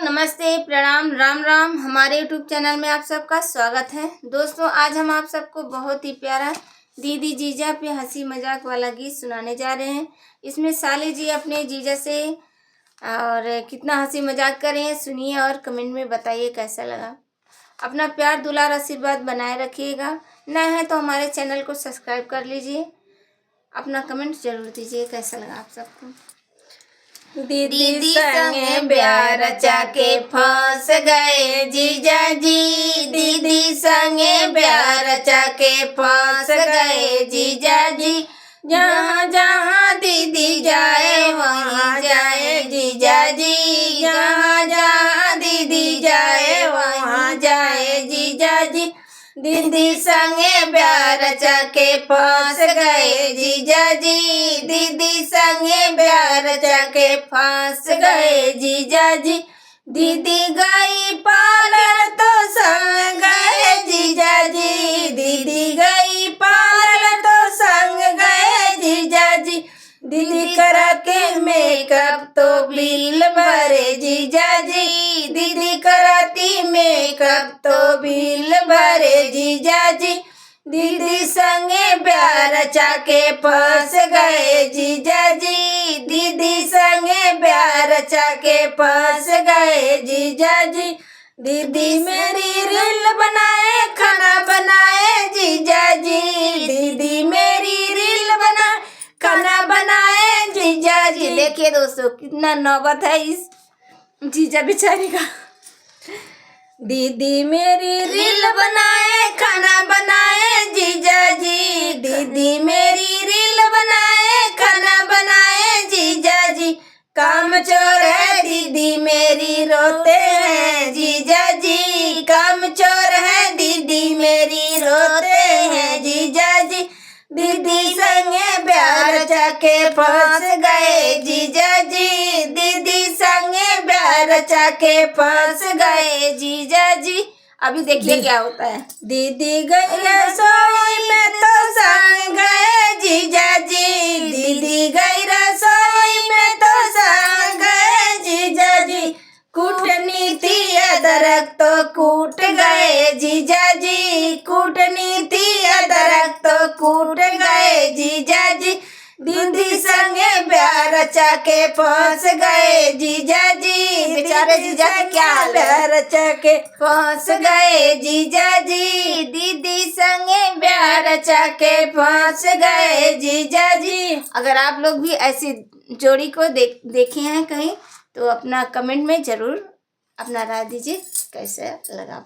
नमस्ते, प्रणाम, राम राम। हमारे यूट्यूब चैनल में आप सबका स्वागत है। दोस्तों, आज हम आप सबको बहुत ही प्यारा दीदी जीजा पे हंसी मजाक वाला गीत सुनाने जा रहे हैं। इसमें साली जी अपने जीजा से और कितना हंसी मजाक कर रहे हैं, सुनिए और कमेंट में बताइए कैसा लगा। अपना प्यार दुलार आशीर्वाद बनाए रखिएगा। नए हैं तो हमारे चैनल को सब्सक्राइब कर लीजिए। अपना कमेंट जरूर दीजिए कैसा लगा आप सबको। दीदी संगे ब्याह रचा के फंस गए जीजा जी। दीदी संगे ब्याह रचा के फंस गए जीजा जी। जहाँ जहाँ दीदी जाए वहाँ जाए जीजा जी। जहाँ जहाँ दीदी जाए वहाँ जाए जीजा जी। दीदी संगे ब्याह रचा के फंस गए जीजा जी। दीदी संगे ब्याह रचा के फंस गए जीजा जी। दीदी गई पार्लर तो संग गए जीजा जी। दीदी गई पार्लर तो संग गए जीजा जी। दीदी करा के मेकअप तो बिल भरे जीजा जी। दीदी कराती मेकअप तो बिल भरे जीजा जी। दीदी संगे ब्याह रचा के फंस गए जीजा जी। दीदी संगे ब्याह रचा के फंस गए जीजा जी। दीदी मेरी रील बनाए खाना बनाए जीजा जी। दीदी मेरी रील बनाए खाना बनाए जीजा जी। देखिए दोस्तों, कितना नौबत है इस जीजा बेचारी का। दीदी मेरी रील बनाए खाना बनाए जीजा जी। दीदी मेरी रील बनाए खाना बनाए जीजा जी। काम चोर है दीदी मेरी रोते हैं जीजा जी। काम चोर है दीदी मेरी रोते हैं जीजा जी। दीदी संगे ब्याह रचा के फंस गए जीजा जी। दीदी संगे ब्याह रचा के फंस गए जीजा जी। अभी देखिए क्या होता है। दीदी गई रसोई में तो संग गए जीजा जी। दीदी गई रसोई में तो संग गए जीजा जी। कूटनीति अदरक तो कूट गए जीजा जी। कूटनीति अदरक तो कूट गए जीजा जी। दीदी संगे ब्याह रचा के फंस गए जीजा जी। बेचारे जीजा के क्या हाल है। ब्याह रचा के फंस गए जीजा जी। दीदी संगे ब्याह रचा के फंस गए जीजा जी। अगर आप लोग भी ऐसी जोड़ी को देखे हैं कहीं तो अपना कमेंट में जरूर अपना राय दीजिए कैसा लगा।